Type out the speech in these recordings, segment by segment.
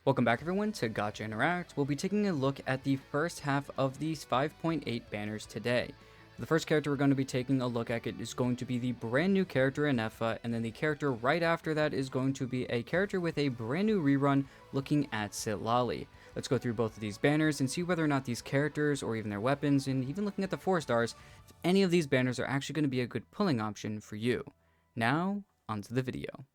Welcome back everyone to Gotcha Interact. We'll be taking a look at the first half of these 5.8 banners today. The first character we're going to be taking a look at is going to be the brand new character Ineffa, and then the character right after that is going to be a character with a brand new rerun looking at Citlali. Let's go through both of these banners and see whether or not these characters, or even their weapons, and even looking at the 4 stars, if any of these banners are actually going to be a good pulling option for you. Now, onto the video.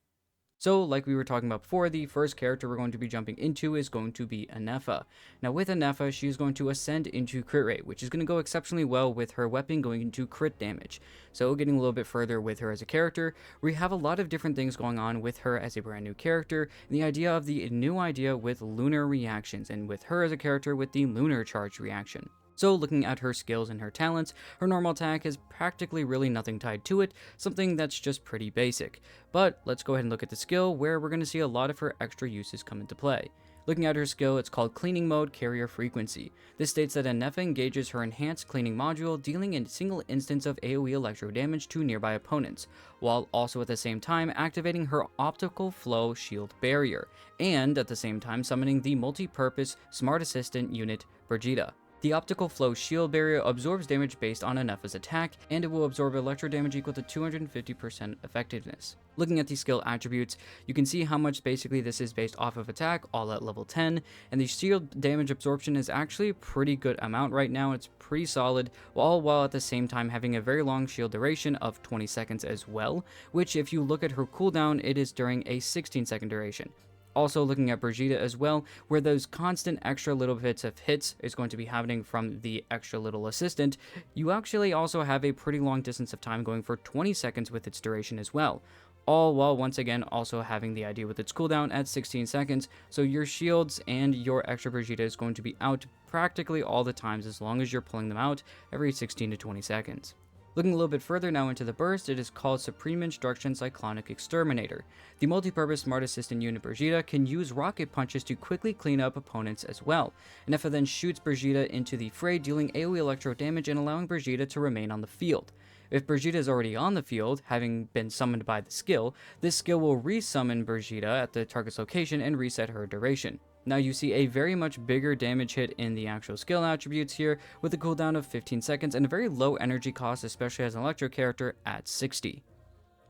So, like we were talking about before, the first character we're going to be jumping into is going to be Ineffa. Now with Ineffa, she's going to ascend into crit rate, which is going to go exceptionally well with her weapon going into crit damage. So getting a little bit further with her as a character, we have a lot of different things going on with her as a brand new character, and the idea of the new idea with lunar reactions, and with her as a character with the lunar charge reaction. So looking at her skills and her talents, her normal attack has practically really nothing tied to it, something that's just pretty basic. But let's go ahead and look at the skill, where we're going to see a lot of her extra uses come into play. Looking at her skill, it's called Cleaning Mode Carrier Frequency. This states that Ineffa engages her enhanced cleaning module, dealing a single instance of AoE electro damage to nearby opponents, while also at the same time activating her optical flow shield barrier, and at the same time summoning the multi-purpose smart assistant unit Brigitte. The optical flow shield barrier absorbs damage based on Ineffa's attack, and it will absorb electro damage equal to 250% effectiveness. Looking at the skill attributes, you can see how much basically this is based off of attack, all at level 10, and the shield damage absorption is actually a pretty good amount right now. It's pretty solid, all while at the same time having a very long shield duration of 20 seconds as well, which if you look at her cooldown, it is during a 16-second duration. Also looking at Brigitte as well, where those constant extra little bits of hits is going to be happening from the extra little assistant, you actually also have a pretty long distance of time going for 20 seconds with its duration as well. All while once again also having the idea with its cooldown at 16 seconds, so your shields and your extra Brigitte is going to be out practically all the times as long as you're pulling them out every 16 to 20 seconds. Looking a little bit further now into the burst, it is called Supreme Instruction Cyclonic Exterminator. The multi-purpose smart assistant unit Brigitte can use rocket punches to quickly clean up opponents as well. Ineffa then shoots Brigitte into the fray, dealing AoE electro damage and allowing Brigitte to remain on the field. If Brigitte is already on the field, having been summoned by the skill, this skill will resummon Brigitte at the target's location and reset her duration. Now you see a very much bigger damage hit in the actual skill attributes here, with a cooldown of 15 seconds and a very low energy cost, especially as an electro character at 60.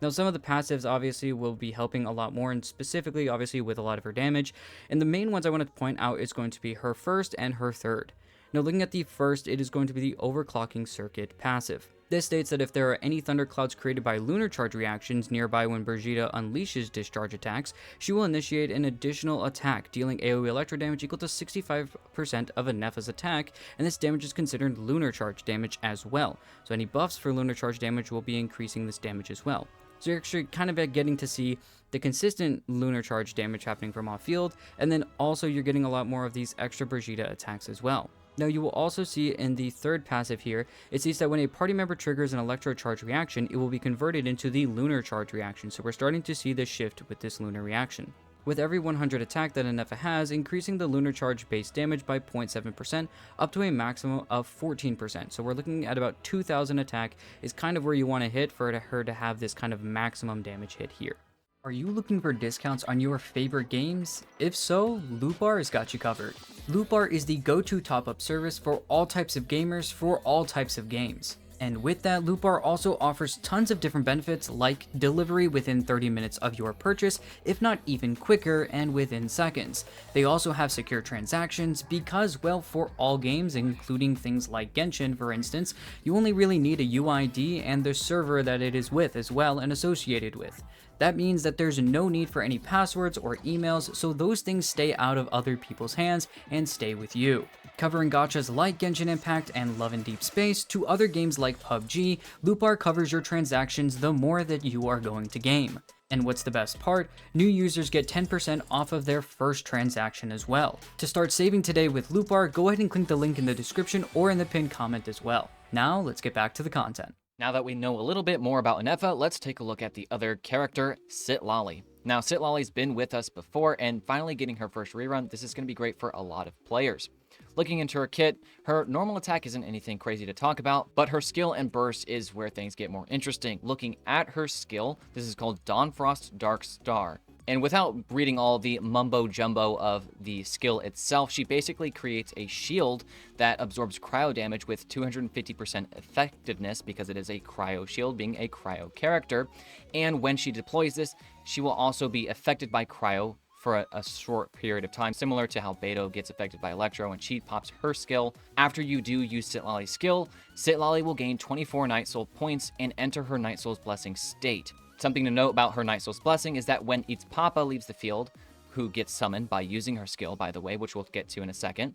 Now some of the passives obviously will be helping a lot more, and specifically obviously with a lot of her damage, and the main ones I want to point out is going to be her first and her third. Now looking at the first, it is going to be the Overclocking Circuit passive. This states that if there are any thunderclouds created by lunar charge reactions nearby when Brigitte unleashes discharge attacks, she will initiate an additional attack, dealing AoE electro damage equal to 65% of Ineffa's attack, and this damage is considered lunar charge damage as well. So any buffs for lunar charge damage will be increasing this damage as well. So you're actually kind of getting to see the consistent lunar charge damage happening from off field, and then also you're getting a lot more of these extra Brigitte attacks as well. Now you will also see in the third passive here, it states that when a party member triggers an electro charge reaction, it will be converted into the lunar charge reaction, so we're starting to see this shift with this lunar reaction. With every 100 attack that Ineffa has, increasing the lunar charge base damage by 0.7% up to a maximum of 14%. So we're looking at about 2,000 attack is kind of where you want to hit for her to have this kind of maximum damage hit here. Are you looking for discounts on your favorite games? If so, Lootbar has got you covered. Lootbar is the go-to top-up service for all types of gamers for all types of games. And with that, Lootbar also offers tons of different benefits like delivery within 30 minutes of your purchase, if not even quicker and within seconds. They also have secure transactions because, well, for all games, including things like Genshin for instance, you only really need a UID and the server that it is with as well and associated with. That means that there's no need for any passwords or emails, so those things stay out of other people's hands and stay with you. Covering gachas like Genshin Impact and Love in Deep Space to other games like PUBG, Lootbar covers your transactions the more that you are going to game. And what's the best part? New users get 10% off of their first transaction as well. To start saving today with Lootbar, go ahead and click the link in the description or in the pinned comment as well. Now, let's get back to the content. Now that we know a little bit more about Ineffa, let's take a look at the other character, Citlali. Now, Citlali's been with us before, and finally getting her first rerun, this is going to be great for a lot of players. Looking into her kit, her normal attack isn't anything crazy to talk about, but her skill and burst is where things get more interesting. Looking at her skill, this is called Dawnfrost Dark Star. And without reading all the mumbo jumbo of the skill itself, she basically creates a shield that absorbs cryo damage with 250% effectiveness because it is a cryo shield, being a cryo character. And when she deploys this, she will also be affected by cryo for a short period of time, similar to how Beto gets affected by Electro when she pops her skill. After you do use Citlali's skill, Citlali will gain 24 Night Soul points and enter her Night Soul's Blessing state. Something to note about her Night Soul's Blessing is that when its Papa leaves the field, who gets summoned by using her skill, by the way, which we'll get to in a second,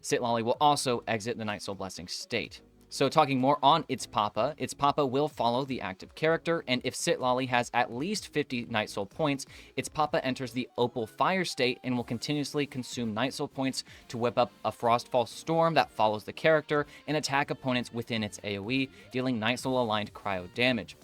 Citlali will also exit the Night Soul Blessing state. So talking more on its Papa will follow the active character, and if Citlali has at least 50 Night Soul points, its Papa enters the Opal Fire state and will continuously consume Night Soul points to whip up a Frostfall Storm that follows the character and attack opponents within its AoE, dealing Night Soul aligned cryo damage.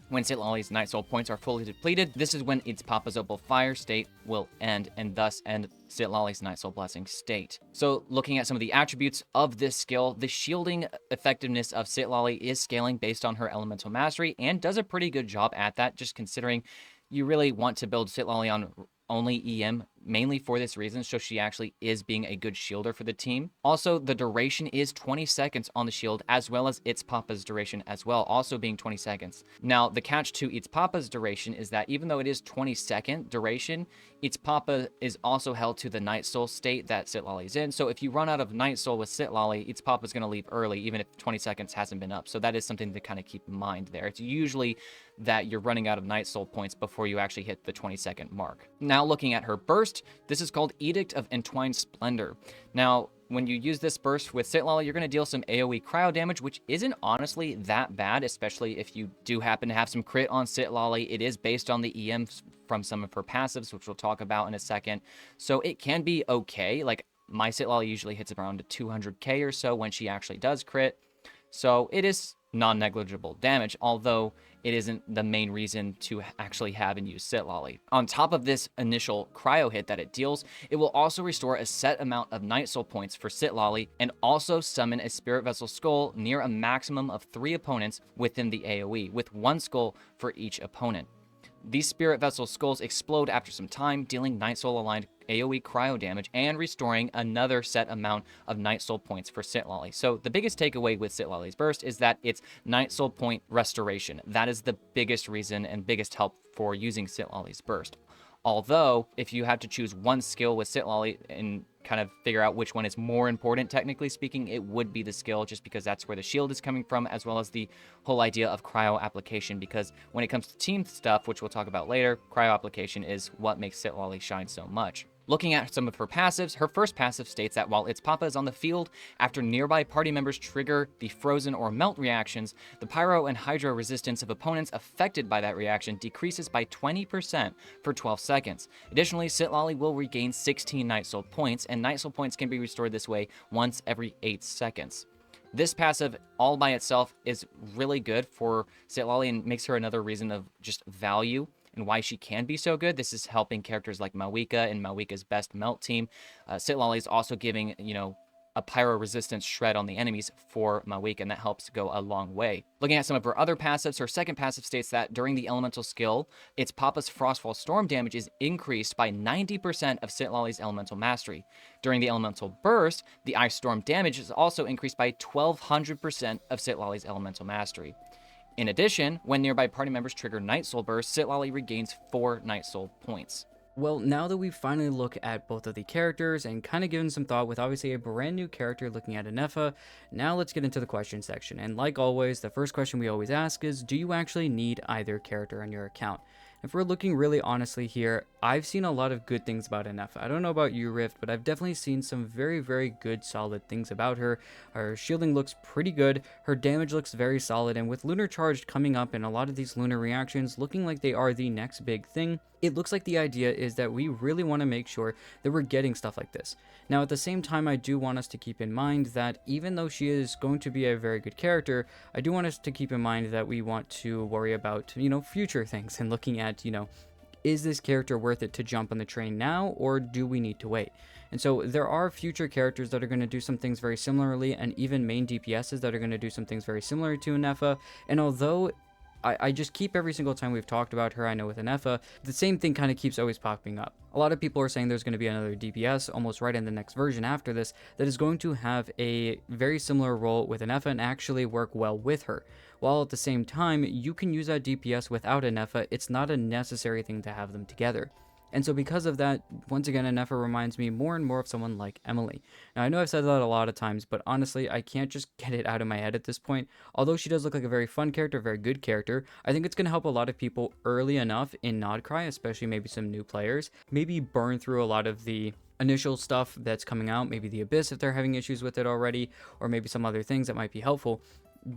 When Citlali's Night Soul points are fully depleted, this is when its Papa's Opal Fire state will end, and thus end Citlali's Night Soul Blessing state. So looking at some of the attributes of this skill, the shielding effectiveness of Citlali is scaling based on her elemental mastery, and does a pretty good job at that, just considering you really want to build Citlali on only EM, mainly for this reason, so she actually is being a good shielder for the team. Also, the duration is 20 seconds on the shield, as well as its Papa's duration as well, also being 20 seconds. Now, the catch to its Papa's duration is that even though it is 20-second duration, its Papa is also held to the Night Soul state that Citlali's in. So if you run out of Night Soul with Citlali, its Papa's going to leave early, even if 20 seconds hasn't been up. So that is something to kind of keep in mind there. It's usually that you're running out of Night Soul points before you actually hit the 20-second mark. Now, looking at her burst, this is called Edict of Entwined Splendor. Now, when you use this burst with Citlali, you're going to deal some AoE cryo damage, which isn't honestly that bad, especially if you do happen to have some crit on Citlali. It is based on the EM from some of her passives, which we'll talk about in a second. So it can be okay. Like, my Citlali usually hits around 200k or so when she actually does crit. So it is non-negligible damage, although it isn't the main reason to actually have and use Citlali. On top of this initial cryo hit that it deals, it will also restore a set amount of Night Soul points for Citlali, and also summon a Spirit Vessel Skull near a maximum of 3 opponents within the AoE, with 1 skull for each opponent. These Spirit Vessel Skulls explode after some time, dealing Night Soul aligned AoE cryo damage and restoring another set amount of Night Soul points for Citlali. So the biggest takeaway with Citlali's burst is that it's Night Soul point restoration. That is the biggest reason and biggest help for using Citlali's burst. Although, if you had to choose one skill with Citlali and kind of figure out which one is more important, technically speaking, it would be the skill, just because that's where the shield is coming from, as well as the whole idea of cryo application, because when it comes to team stuff, which we'll talk about later, cryo application is what makes Citlali shine so much. Looking at some of her passives, her first passive states that while its Papa is on the field, after nearby party members trigger the frozen or melt reactions, the pyro and hydro resistance of opponents affected by that reaction decreases by 20% for 12 seconds. Additionally, Citlali will regain 16 Night Soul points, and Night Soul points can be restored this way once every 8 seconds. This passive all by itself is really good for Citlali and makes her another reason of just value and why she can be so good. This is helping characters like Mawika and Mawika's best melt team. Citlali is also giving, a pyro resistance shred on the enemies for Mawika, and that helps go a long way. Looking at some of her other passives, her second passive states that during the elemental skill, its Papa's Frostfall Storm damage is increased by 90% of Citlali's elemental mastery. During the elemental burst, the Ice Storm damage is also increased by 1200% of Citlali's elemental mastery. In addition, when nearby party members trigger Night Soul Burst, Citlali regains 4 Night Soul points. Well, now that we've finally looked at both of the characters and kind of given some thought with obviously a brand new character looking at Ineffa, now let's get into the question section. And like always, the first question we always ask is, do you actually need either character on your account? If we're looking really honestly here, I've seen a lot of good things about Ineffa. I don't know about you, Rift, but I've definitely seen some very, very good, solid things about her. Her shielding looks pretty good, her damage looks very solid, and with Lunar Charge coming up and a lot of these lunar reactions looking like they are the next big thing, it looks like the idea is that we really want to make sure that we're getting stuff like this. Now, at the same time, I do want us to keep in mind that even though she is going to be a very good character, I do want us to keep in mind that we want to worry about, future things and looking at, is this character worth it to jump on the train now, or do we need to wait? And so there are future characters that are going to do some things very similarly, and even main DPSs that are going to do some things very similar to Ineffa. And although I just keep every single time we've talked about her, I know with Ineffa, the same thing kind of keeps always popping up. A lot of people are saying there's going to be another DPS almost right in the next version after this that is going to have a very similar role with Ineffa and actually work well with her. While at the same time, you can use that DPS without Ineffa, it's not a necessary thing to have them together. And so because of that, once again, Ineffa reminds me more and more of someone like Emily. Now, I know I've said that a lot of times, but honestly, I can't just get it out of my head at this point. Although she does look like a very fun character, a very good character, I think it's going to help a lot of people early enough in Nodcry, especially maybe some new players, maybe burn through a lot of the initial stuff that's coming out, maybe the Abyss if they're having issues with it already, or maybe some other things that might be helpful.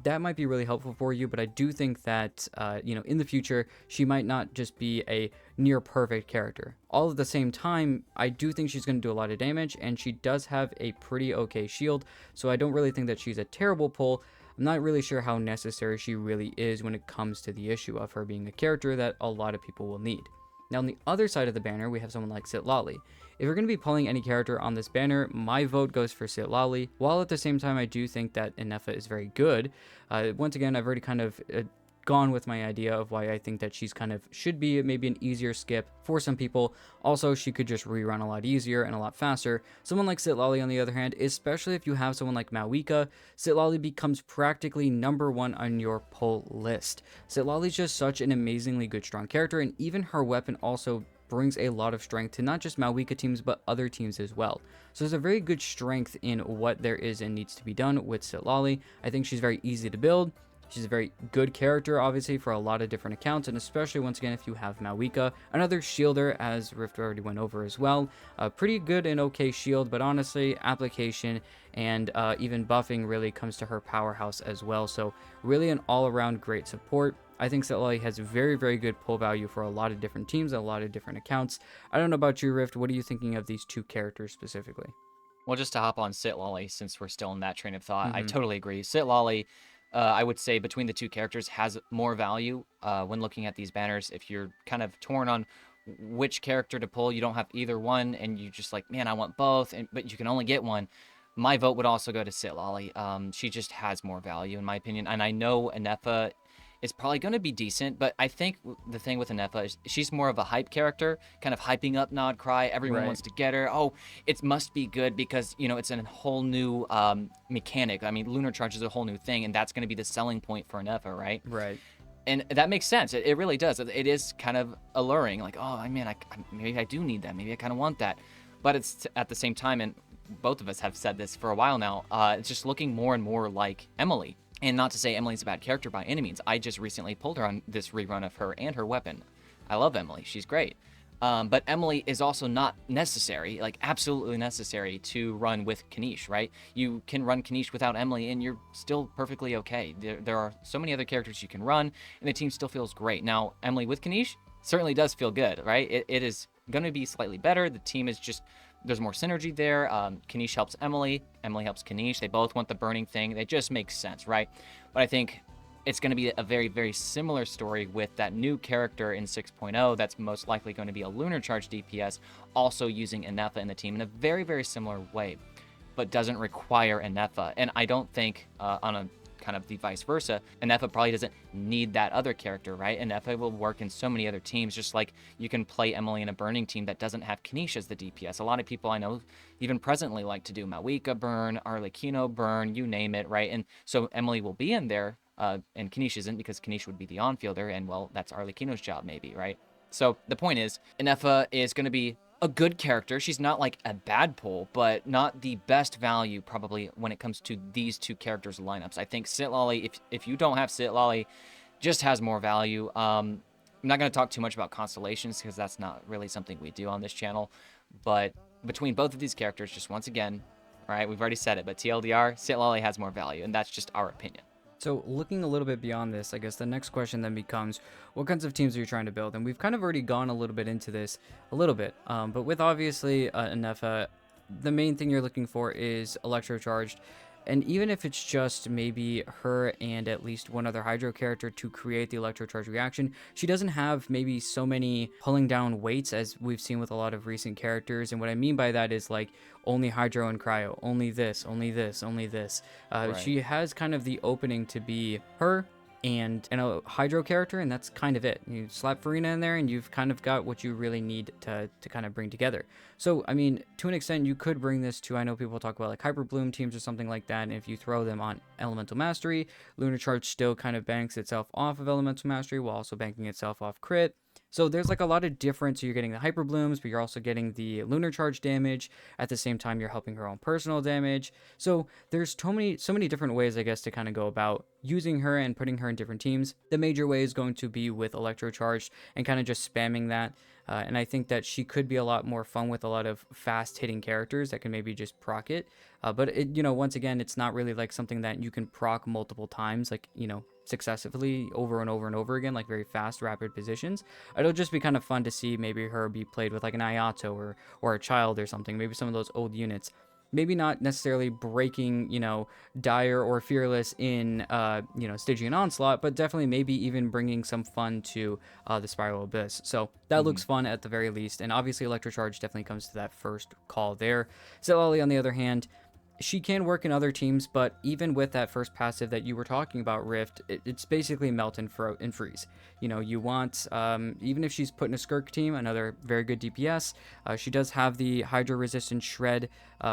That might be really helpful for you, but I do think that, in the future, she might not just be a near perfect character. All at the same time, I do think she's going to do a lot of damage, and she does have a pretty okay shield, so I don't really think that she's a terrible pull. I'm not really sure how necessary she really is when it comes to the issue of her being a character that a lot of people will need. Now, on the other side of the banner, we have someone like Citlali. If you're going to be pulling any character on this banner, my vote goes for Citlali, while at the same time I do think that Ineffa is very good. Once again, I've already kind of gone with my idea of why I think that she's kind of should be maybe an easier skip for some people. Also, she could just rerun a lot easier and a lot faster. Someone like Citlali, on the other hand, especially if you have someone like Mawika, Citlali becomes practically #1 on your pull list. Citlali's just such an amazingly good strong character, and even her weapon also brings a lot of strength to not just Mawika teams, but other teams as well. So there's a very good strength in what there is and needs to be done with Citlali. I think she's very easy to build. She's a very good character, obviously, for a lot of different accounts, and especially, once again, if you have Mawika. Another shielder, as Rift already went over as well. Pretty good and okay shield, but honestly, application and even buffing really comes to her powerhouse as well. So really an all-around great support. I think Citlali has very, very good pull value for a lot of different teams and a lot of different accounts. I don't know about you, Rift. What are you thinking of these two characters specifically? Well, just to hop on Citlali, since we're still in that train of thought, I Mm-hmm. totally agree. Citlali, I would say between the two characters has more value when looking at these banners. If you're kind of torn on which character to pull, you don't have either one, and you just like, man, I want both, but you can only get one. My vote would also go to Citlali. She just has more value in my opinion, and I know Ineffa is probably going to be decent, but I think the thing with Ineffa is she's more of a hype character, kind of hyping up Nodcry. Everyone Right. wants to get her. Oh, it must be good because, it's a whole new mechanic. I mean, Lunar Charge is a whole new thing, and that's going to be the selling point for Ineffa, right? Right. And that makes sense. It really does. It is kind of alluring. Like, oh, man, maybe I do need that. Maybe I kind of want that. But it's at the same time, and both of us have said this for a while now, it's just looking more and more like Emily. And not to say Emily's a bad character by any means. I just recently pulled her on this rerun of her and her weapon. I love Emily. She's great. But Emily is also not necessary, like absolutely necessary to run with Kanish, right? You can run Kanish without Emily and you're still perfectly okay. There are so many other characters you can run and the team still feels great. Now, Emily with Kanish certainly does feel good, right? It is going to be slightly better. The team is just... There's more synergy there. Kanish helps Emily. Emily helps Kanish. They both want the burning thing. It just makes sense, right? But I think it's going to be a very, very similar story with that new character in 6.0 that's most likely going to be a Lunar Charge DPS, also using Ineffa in the team in a very, very similar way, but doesn't require Ineffa. And I don't think on a kind of the vice versa, Ineffa probably doesn't need that other character, right? Ineffa will work in so many other teams, just like you can play Emily in a burning team that doesn't have Kanish as the DPS. A lot of people I know even presently like to do Mawika burn, Arlecchino burn, you name it, right? And so Emily will be in there, and Kanish isn't because Kanish would be the on-fielder, and well, that's Arlecchino's job maybe, right? So the point is, Ineffa is going to be a good character. She's not like a bad pull, but not the best value probably when it comes to these two characters' lineups. I think Citlali, if you don't have Citlali, just has more value. I'm not going to talk too much about constellations because that's not really something we do on this channel. But between both of these characters, just once again, all right, we've already said it, but TLDR, Citlali has more value, and that's just our opinion. So looking a little bit beyond this, I guess the next question then becomes, what kinds of teams are you trying to build? And we've kind of already gone a little bit into this a little bit, but with obviously Ineffa, the main thing you're looking for is electrocharged. And even if it's just maybe her and at least one other Hydro character to create the electrocharge reaction, she doesn't have maybe so many pulling down weights as we've seen with a lot of recent characters. And what I mean by that is like only Hydro and Cryo, only this, only this, only this. Right. She has kind of the opening to be her, and a hydro character, and that's kind of it. You slap Farina in there and you've kind of got what you really need to kind of bring together. So I mean, to an extent you could bring this to, I know people talk about like Hyper Bloom teams or something like that, and if you throw them on Elemental Mastery, Lunar Charge still kind of banks itself off of Elemental Mastery while also banking itself off crit. So there's like a lot of difference. So you're getting the Hyper Blooms, but you're also getting the Lunar Charge damage. At the same time, you're helping her own personal damage. So there's so many different ways, I guess, to kind of go about using her and putting her in different teams. The major way is going to be with Electro Charge and kind of just spamming that. And I think that she could be a lot more fun with a lot of fast hitting characters that can maybe just proc it. But it, once again, it's not really like something that you can proc multiple times, like, successively over and over and over again, like very fast, rapid positions. It'll just be kind of fun to see maybe her be played with like an Ayato or a Child or something, maybe some of those old units. Maybe not necessarily breaking, Dire or Fearless in, Stygian Onslaught, but definitely maybe even bringing some fun to the Spiral Abyss. So that looks fun at the very least, and obviously Electrocharge definitely comes to that first call there. Citlali, on the other hand, she can work in other teams, but even with that first passive that you were talking about, Rift, it's basically melt and freeze. You want, even if she's put in a Skirk team, another very good DPS, she does have the Hydra resistant shred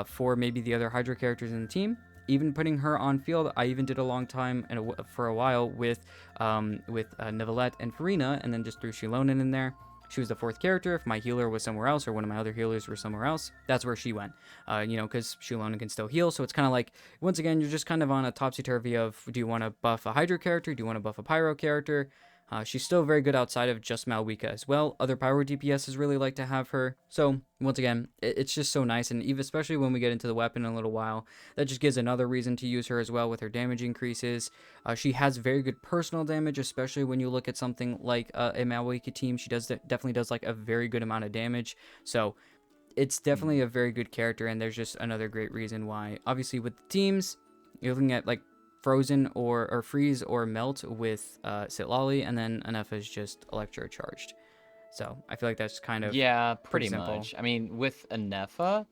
for maybe the other Hydra characters in the team. Even putting her on field, I even did a long time for a while with Nivelette and Farina, and then just threw Shilonen in there. She was the fourth character. If my healer was somewhere else or one of my other healers were somewhere else, that's where she went. Because Shilonen can still heal. So it's kind of like, once again, you're just kind of on a topsy-turvy of, do you want to buff a Hydra character? Do you want to buff a Pyro character? She's still very good outside of just Malwika as well. Other Pyro DPSs really like to have her. So, once again, it's just so nice. And even especially when we get into the weapon in a little while, that just gives another reason to use her as well with her damage increases. She has very good personal damage, especially when you look at something like a Malwika team. She definitely does like a very good amount of damage. So, it's definitely a very good character. And there's just another great reason why. Obviously, with the teams, you're looking at like Frozen or Freeze or Melt with Citlali, and then Ineffa is just Electro Charged. So I feel like that's kind of pretty simple. much. I mean, with Ineffa,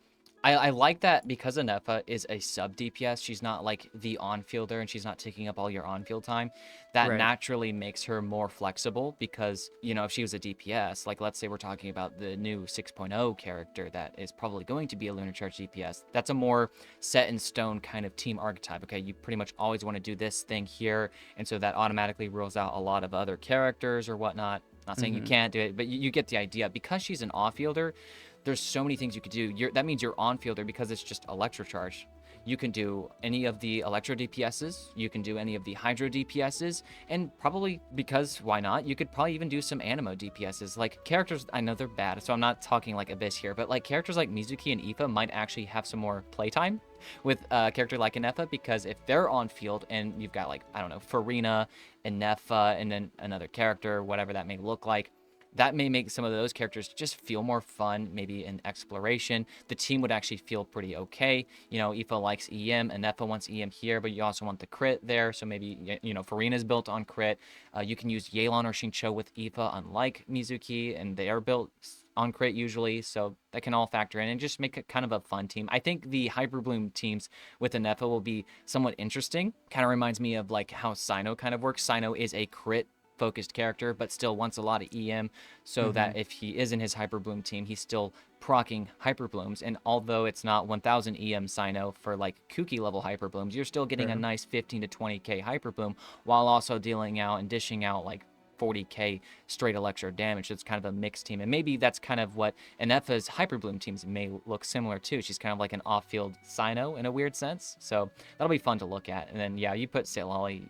I like that because Ineffa is a sub DPS. She's not like the on-fielder, and she's not taking up all your on-field time. That Right. naturally makes her more flexible because, if she was a DPS, like let's say we're talking about the new 6.0 character that is probably going to be a Lunar Charge DPS, that's a more set in stone kind of team archetype. Okay, you pretty much always want to do this thing here, and so that automatically rules out a lot of other characters or whatnot. Not saying you can't do it, but you get the idea. Because she's an off-fielder, there's so many things you could do. That means you're on-fielder because it's just Electrocharge. You can do any of the Electro DPSs, you can do any of the Hydro DPSs, and probably, because why not, you could probably even do some Animo DPSs. Like, characters, I know they're bad, so I'm not talking like Abyss here, but like characters like Mizuki and Aoife might actually have some more playtime with a character like Ineffa, because if they're on field and you've got like, I don't know, Farina, Ineffa, and then another character, whatever that may look like, that may make some of those characters just feel more fun, maybe in exploration. The team would actually feel pretty okay. Aoife likes EM, Ineffa wants EM here, but you also want the crit there. So maybe, Farina's built on crit. You can use Yelan or Xingqiu with Aoife, unlike Mizuki, and they are built on crit usually, so that can all factor in and just make it kind of a fun team. I think the Hyper Bloom teams with Ineffa will be somewhat interesting. Kind of reminds me of like how Sino kind of works. Sino is a crit focused character, but still wants a lot of EM, so that if he is in his Hyper Bloom team, he's still procking Hyper Blooms. And although it's not 1000 EM Sino for like Kuki level Hyper Blooms, you're still getting a nice 15 to 20k Hyper Bloom while also dealing out and dishing out like 40k straight electro damage. So it's kind of a mixed team, and maybe that's kind of what Ineffa's Hyper Bloom teams may look similar to. She's kind of like an off-field Sino in a weird sense, so that'll be fun to look at. And then you put Citlali,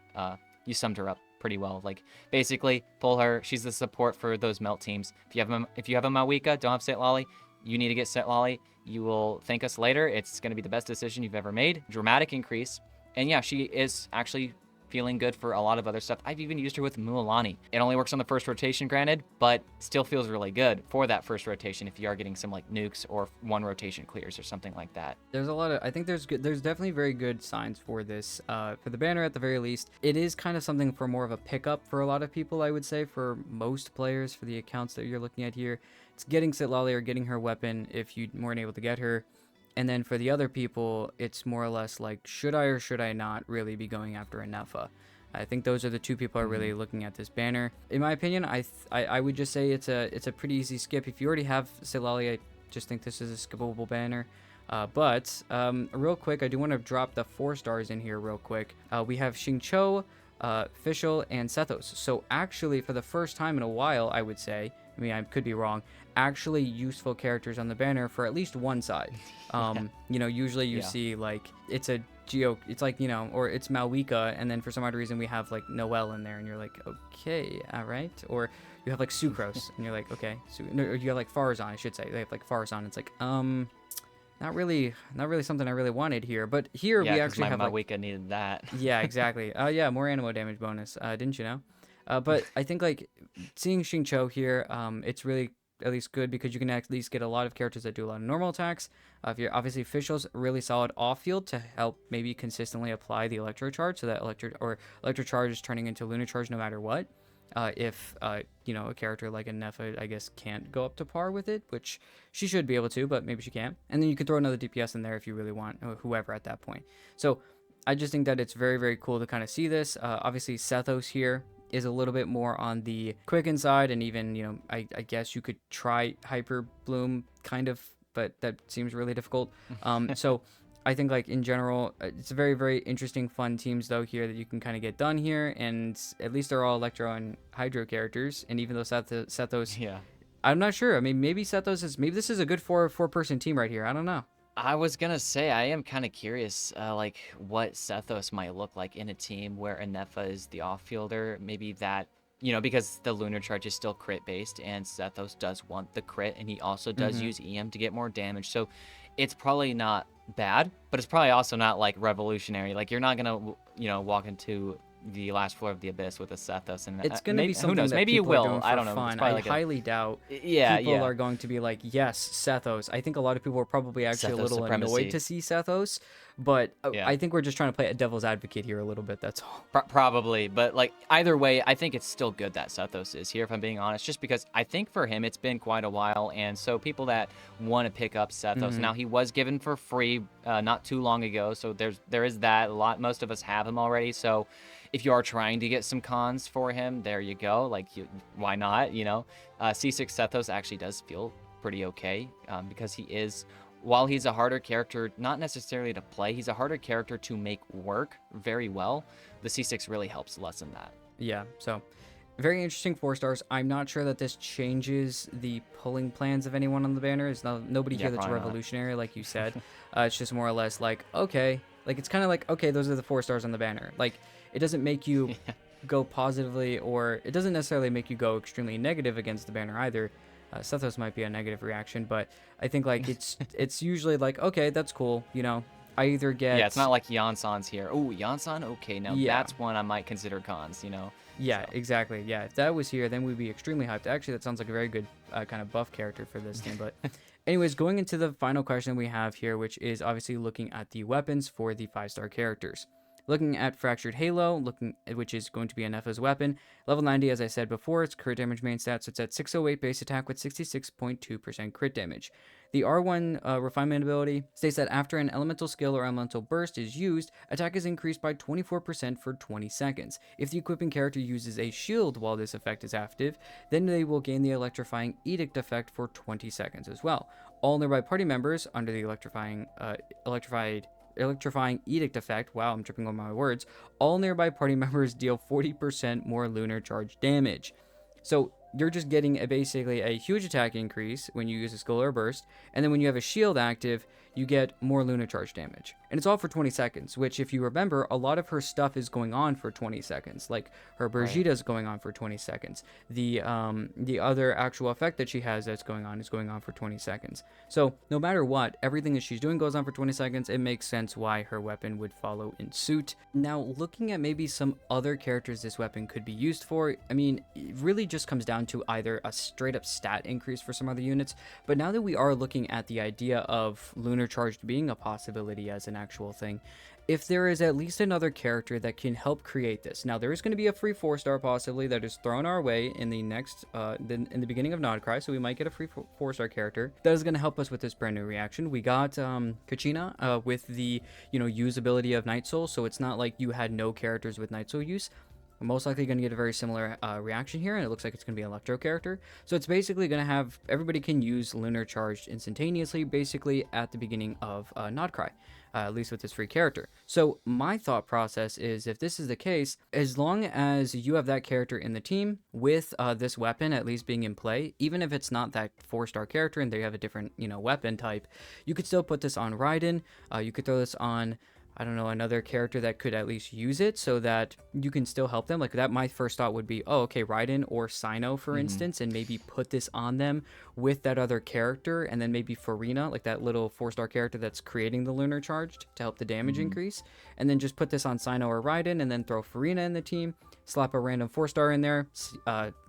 you summed her up pretty well. Like, basically pull her, she's the support for those melt teams. If you have a Malwika, don't have Citlali, you need to get Citlali. You will thank us later. It's going to be the best decision you've ever made. Dramatic increase. And she is actually feeling good for a lot of other stuff. I've even used her with Mualani. It only works on the first rotation, granted, but still feels really good for that first rotation if you are getting some like nukes or one rotation clears or something like that. There's a lot of, I think there's definitely very good signs for this, for the banner at the very least. It is kind of something for more of a pickup for a lot of people, I would say, for most players, for the accounts that you're looking at here. It's getting Citlali or getting her weapon if you weren't able to get her. And then for the other people, it's more or less like, should I or should I not really be going after Ineffa? I think those are the two people are really looking at this banner. In my opinion, I would just say it's a pretty easy skip. If you already have Citlali, I just think this is a skippable banner. But real quick, I do want to drop the 4 stars in here real quick. We have Xingqiu, Fischl, and Sethos. So actually, for the first time in a while, I would say, I mean, I could be wrong, actually useful characters on the banner for at least one side. You know, usually you see like it's a it's like, you know, or it's Malwika, and then for some odd reason we have like Noelle in there, and you're like, okay, all right. Or you have like Sucrose, and you're like, okay. No, or you have like Farazan, I should say. They have like Farazan. It's like, not really something I really wanted here. But here we actually have Malwika needed that. Yeah, exactly. Yeah, more animo damage bonus. Didn't you know? But I think like seeing Xingqiu here, it's really at least good because you can at least get a lot of characters that do a lot of normal attacks. If you're obviously Fischl's really solid off field to help maybe consistently apply the Electro Charge, so that Electro Charge is turning into Lunar Charge no matter what. If you know, a character like Ineffa, I guess, can't go up to par with it, which she should be able to, but maybe she can't. And then you could throw another DPS in there if you really want, or whoever at that point. So I just think that it's very, very cool to kind of see this. Obviously, Sethos here is a little bit more on the quicken side, and even, you know, I guess you could try Hyper Bloom kind of, but that seems really difficult. So I think like in general, it's a very, very interesting, fun teams though here that you can kind of get done here, and at least they're all Electro and Hydro characters. And even though Sethos, yeah, I'm not sure. I mean, maybe this is a good four-person team right here. I don't know. I was gonna say, I am kind of curious, like what Sethos might look like in a team where Ineffa is the off-fielder. Maybe that, you know, because the Lunar Charge is still crit based, and Sethos does want the crit, and he also does use EM to get more damage. So it's probably not bad, but it's probably also not like revolutionary. Like, you're not gonna, you know, walk into the last floor of the abyss with a Sethos, and it's gonna be something who knows? that maybe you people are will. doing for I don't know. Fun. I highly doubt people are going to be like, yes, Sethos. I think a lot of people are probably actually Sethos a little supremacy. annoyed to see Sethos, but I think we're just trying to play a devil's advocate here a little bit. That's all. Probably, but like either way, I think it's still good that Sethos is here, if I'm being honest, just because I think for him it's been quite a while, and so people that want to pick up Sethos, now he was given for free not too long ago, so there is that. Most of us have him already, so if you are trying to get some cons for him, there you go. Like, why not? You know, C6 Sethos actually does feel pretty okay, because he is, while he's a harder character, not necessarily to play, he's a harder character to make work very well. The C6 really helps lessen that. Yeah, so very interesting 4 stars. I'm not sure that this changes the pulling plans of anyone on the banner. There's nobody here that's revolutionary, like you said. It's just more or less like, okay, like it's kind of like, okay, those are the 4 stars on the banner. Like, it doesn't make you go positively, or it doesn't necessarily make you go extremely negative against the banner either. Sethos might be a negative reaction, but I think like it's usually like, okay, that's cool, you know. I either get, it's not like Yansan's here. Oh, Yansan, okay, now that's one I might consider cons, you know. Yeah, exactly. Yeah, if that was here, then we'd be extremely hyped. Actually, that sounds like a very good kind of buff character for this team. But anyways, going into the final question we have here, which is obviously looking at the weapons for the 5-star characters. Looking at Fractured Halo, which is going to be Ineffa's weapon. Level 90, as I said before, it's crit damage main stat, so it's at 608 base attack with 66.2% crit damage. The R1 refinement ability states that after an elemental skill or elemental burst is used, attack is increased by 24% for 20 seconds. If the equipping character uses a shield while this effect is active, then they will gain the electrifying edict effect for 20 seconds as well. All nearby party members under the electrifying edict effect, wow, I'm tripping over my words, all nearby party members deal 40% more lunar charge damage. So you're just getting basically a huge attack increase when you use a skill or burst, and then when you have a shield active, you get more lunar charge damage. And it's all for 20 seconds, which, if you remember, a lot of her stuff is going on for 20 seconds. Like, her Brigitte is going on for 20 seconds. The other actual effect that she has that's going on is going on for 20 seconds. So, no matter what, everything that she's doing goes on for 20 seconds. It makes sense why her weapon would follow in suit. Now, looking at maybe some other characters this weapon could be used for, I mean, it really just comes down to either a straight-up stat increase for some other units, but now that we are looking at the idea of lunar lunar charged being a possibility as an actual thing, if there is at least another character that can help create this. Now, there is going to be a free 4-star possibly that is thrown our way in the next, in the beginning of Nodcry, so we might get a free 4-star character that is going to help us with this brand new reaction. We got Kachina with the, usability of Night Soul, so it's not like you had no characters with Night Soul use. We're most likely going to get a very similar reaction here, and it looks like it's going to be an Electro character. So it's basically going to have, everybody can use Lunar Charged instantaneously, basically at the beginning of Nodcry, at least with this free character. So my thought process is, if this is the case, as long as you have that character in the team with this weapon at least being in play, even if it's not that 4-star character and they have a different, weapon type, you could still put this on Raiden. You could throw this on, I don't know, another character that could at least use it so that you can still help them. Like that, my first thought would be, oh, okay, Raiden or Sino, for instance, and maybe put this on them with that other character, and then maybe Farina, like that little 4-star character that's creating the Lunar Charged to help the damage increase, and then just put this on Sino or Raiden, and then throw Farina in the team, slap a random 4-star in there,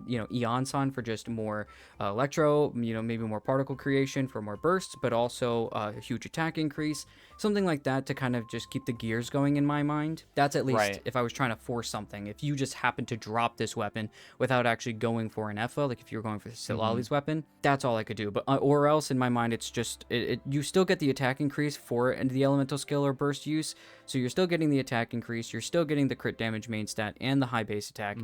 Eon-san for just more Electro, maybe more particle creation for more bursts, but also a huge attack increase, something like that to kind of just keep the gears going in my mind. That's at least if I was trying to force something. If you just happen to drop this weapon without actually going for Ineffa, like if you were going for Citlali's weapon, that's all I could do. But or else in my mind, it's just you still get the attack increase for the elemental skill or burst use, so you're still getting the attack increase, you're still getting the crit damage main stat and the high base attack.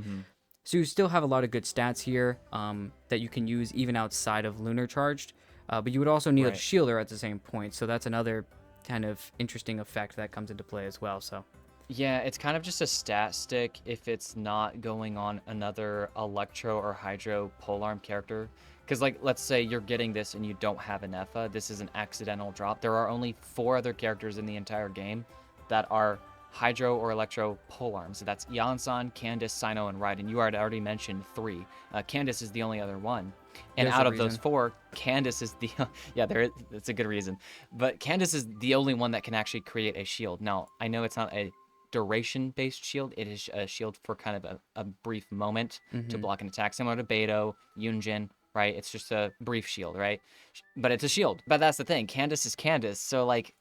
So you still have a lot of good stats here that you can use even outside of Lunar Charged, but you would also need a shielder at the same point, so that's another kind of interesting effect that comes into play as well. So yeah, it's kind of just a stat stick if it's not going on another Electro or Hydro polearm character. Because, like, let's say you're getting this and you don't have an Ineffa. This is an accidental drop. There are only 4 other characters in the entire game that are Hydro or Electro polearms. So that's Eon-san, Candace, Sino, and Raiden. You had already mentioned 3. Candace is the only other one. And There's out a of those 4, Candace is the... yeah, it's a good reason. But Candace is the only one that can actually create a shield. Now, I know it's not a duration-based shield. It is a shield for kind of a brief moment to block an attack, similar to Beidou, Yunjin, right? It's just a brief shield, right? But it's a shield. But that's the thing. Candace is Candace. So, like,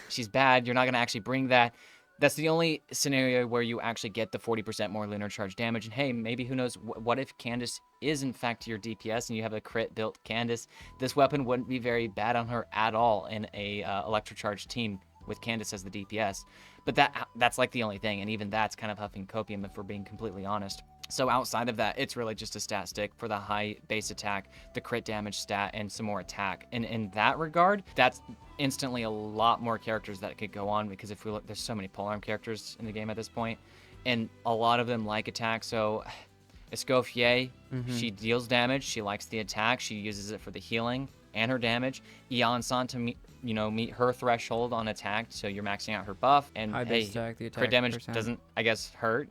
she's bad. You're not going to actually bring that. That's the only scenario where you actually get the 40% more Lunar Charge damage. And hey, maybe who knows, what if Candace is in fact your DPS and you have a crit built Candace? This weapon wouldn't be very bad on her at all in a Electrocharge team with Candace as the DPS. But that's like the only thing, and even that's kind of huffing copium if we're being completely honest. So outside of that, it's really just a stat stick for the high base attack, the crit damage stat, and some more attack. And in that regard, that's instantly a lot more characters that could go on, because if we look, there's so many polearm characters in the game at this point, and a lot of them like attack. So Escoffier, she deals damage, she likes the attack, she uses it for the healing and her damage. Eon-san to meet her threshold on attack, so you're maxing out her buff, and high base attack, the attack crit damage percent doesn't, I guess, hurt,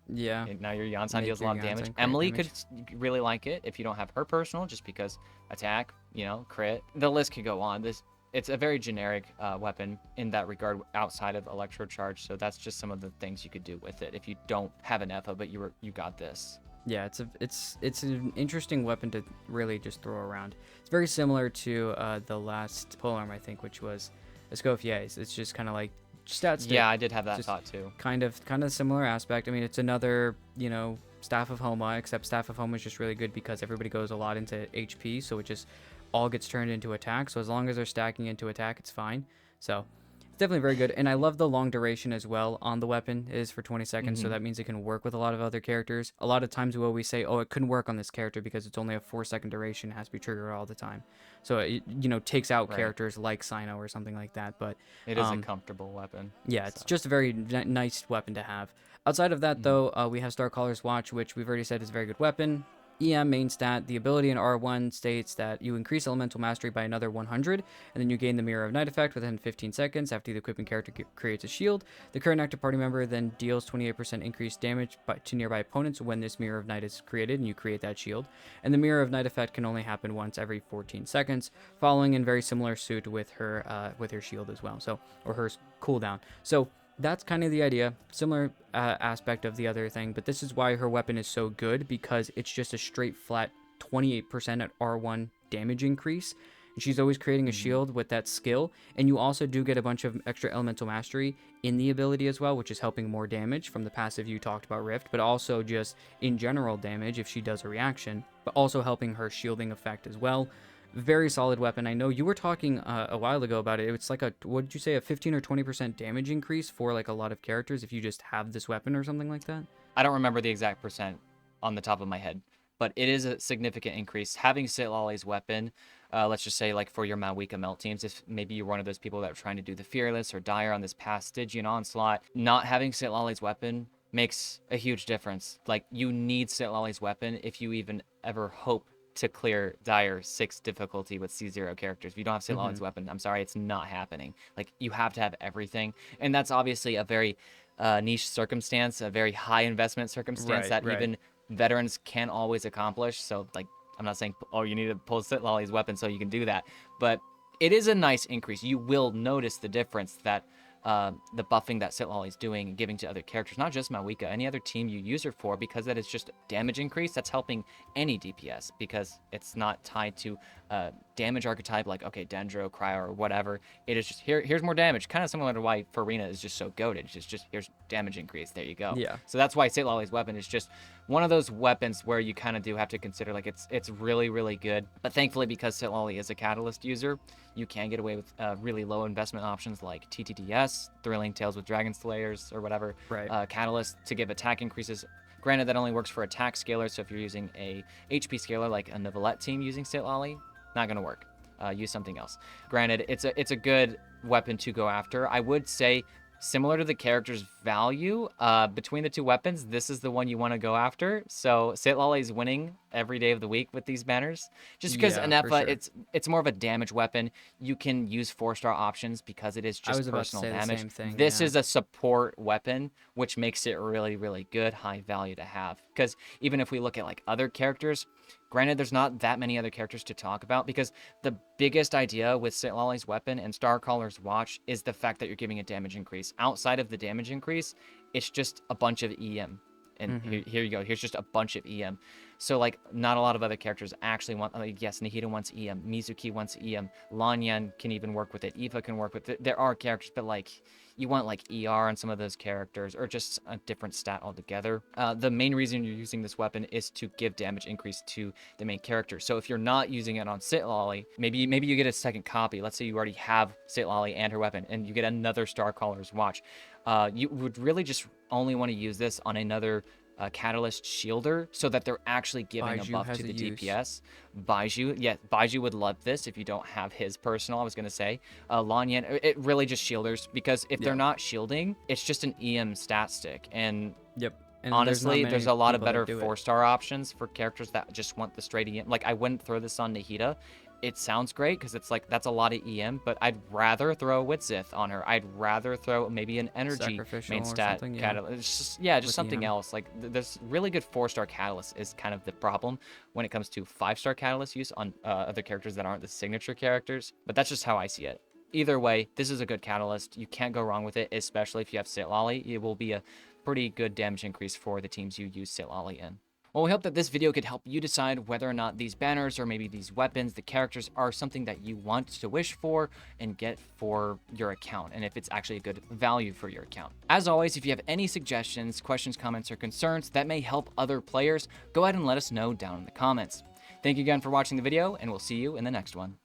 Yeah. And now your Eon-san Make deals a your lot of damage. Eon-san crit Emily damage. could really like it if you don't have her personal, just because attack, crit. The list could go on. It's a very generic weapon in that regard outside of Electrocharge, so that's just some of the things you could do with it if you don't have an Ineffa, but you got this. Yeah, it's an interesting weapon to really just throw around. It's very similar to the last polearm, I think, which was Escoffier's. It's just kind of like stat stick. Yeah, I did have that Just thought too. Kind of similar aspect. I mean, it's another, Staff of Homa, except Staff of Homa is just really good because everybody goes a lot into HP, so it just all gets turned into attack. So as long as they're stacking into attack, it's fine. So it's definitely very good. And I love the long duration as well on the weapon. It is for 20 seconds, so that means it can work with a lot of other characters. A lot of times we always say, oh, it couldn't work on this character because it's only a 4-second duration, it has to be triggered all the time. So it, takes out characters like Sino or something like that. But it is a comfortable weapon. Yeah, it's just a very nice weapon to have. Outside of that, though, we have Starcaller's Watch, which we've already said is a very good weapon. EM main stat, the ability in R1 states that you increase elemental mastery by another 100, and then you gain the Mirror of Night effect within 15 seconds after the equipping character creates a shield. The current active party member then deals 28% increased damage to nearby opponents when this Mirror of Night is created and you create that shield. And the Mirror of Night effect can only happen once every 14 seconds, following in very similar suit with her shield as well, or her cooldown. So that's kind of the idea, similar aspect of the other thing, but this is why her weapon is so good, because it's just a straight flat 28% at R1 damage increase, She's always creating a shield with that skill, and you also do get a bunch of extra elemental mastery in the ability as well, which is helping more damage from the passive you talked about Rift, but also just in general damage if she does a reaction, but also helping her shielding effect as well. Very solid weapon. I know you were talking a while ago about it. It's like a, what did you say, a 15 or 20% damage increase for like a lot of characters if you just have this weapon or something like that? I don't remember the exact percent on the top of my head, but it is a significant increase. Having Citlali's weapon, let's just say like for your Mawika melt teams, if maybe you're one of those people that are trying to do the Fearless or Dire on this past Stygian Onslaught, not having Citlali's weapon makes a huge difference. Like, you need Citlali's weapon if you even ever hope to clear Dire 6 difficulty with C0 characters. If you don't have Citlali's weapon, I'm sorry, it's not happening. Like, you have to have everything. And that's obviously a very niche circumstance, a very high investment circumstance that even veterans can't always accomplish. So, like, I'm not saying, oh, you need to pull Citlali's weapon so you can do that. But it is a nice increase. You will notice the difference that the buffing that Citlali is doing and giving to other characters, not just Mawika, any other team you use her for, because that is just damage increase. That's helping any DPS because it's not tied to damage archetype like, okay, Dendro, Cryo, or whatever. It is just, here's more damage. Kind of similar to why Farina is just so goated. It's just here's damage increase. There you go. Yeah. So that's why Citlali's weapon is just one of those weapons where you kind of do have to consider, like, it's really, really good. But thankfully, because Citlali is a Catalyst user, you can get away with really low investment options like TTDS, Thrilling Tales with Dragon Slayers, or whatever. Catalyst to give attack increases. Granted, that only works for attack scalers, so if you're using a HP scaler like a Neuvillette team using Citlali, not going to work. Use something else. Granted, it's a good weapon to go after. I would say, similar to the character's value, between the two weapons, this is the one you want to go after. So Citlali is winning every day of the week with these banners, just because Ineffa, it's more of a damage weapon. You can use 4-star options because it is just personal damage. This is a support weapon, which makes it really, really good, high value to have. Because even if we look at like other characters, granted, there's not that many other characters to talk about, because the biggest idea with Citlali's weapon and Starcaller's Watch is the fact that you're giving a damage increase. Outside of the damage increase, it's just a bunch of EM. And here you go. Here's just a bunch of EM. So, like, not a lot of other characters actually want... Like, yes, Nahida wants EM. Mizuki wants EM. Lanyan can even work with it. Aoife can work with it. There are characters, but, like, you want, like, ER on some of those characters, or just a different stat altogether. The main reason you're using this weapon is to give damage increase to the main character. So if you're not using it on Citlali, maybe you get a second copy. Let's say you already have Citlali and her weapon, and you get another Starcaller's Watch. You would really just only want to use this on another Catalyst Shielder, so that they're actually giving a buff to the DPS. Baiju would love this if you don't have his personal, I was going to say. Lanyan, it really just shielders, because if they're not shielding, it's just an EM stat stick. And And honestly, there's a lot of better 4-star options for characters that just want the straight EM. Like, I wouldn't throw this on Nahida. It sounds great because it's like, that's a lot of EM, but I'd rather throw Witzith on her. I'd rather throw maybe an energy main stat catalyst. Just something else. Like, there's really good 4-star catalyst is kind of the problem when it comes to 5-star catalyst use on other characters that aren't the signature characters. But that's just how I see it. Either way, this is a good catalyst. You can't go wrong with it, especially if you have Citlali. It will be a pretty good damage increase for the teams you use Citlali in. Well, we hope that this video could help you decide whether or not these banners or maybe these weapons, the characters, are something that you want to wish for and get for your account, and if it's actually a good value for your account. As always, if you have any suggestions, questions, comments, or concerns that may help other players, go ahead and let us know down in the comments. Thank you again for watching the video, and we'll see you in the next one.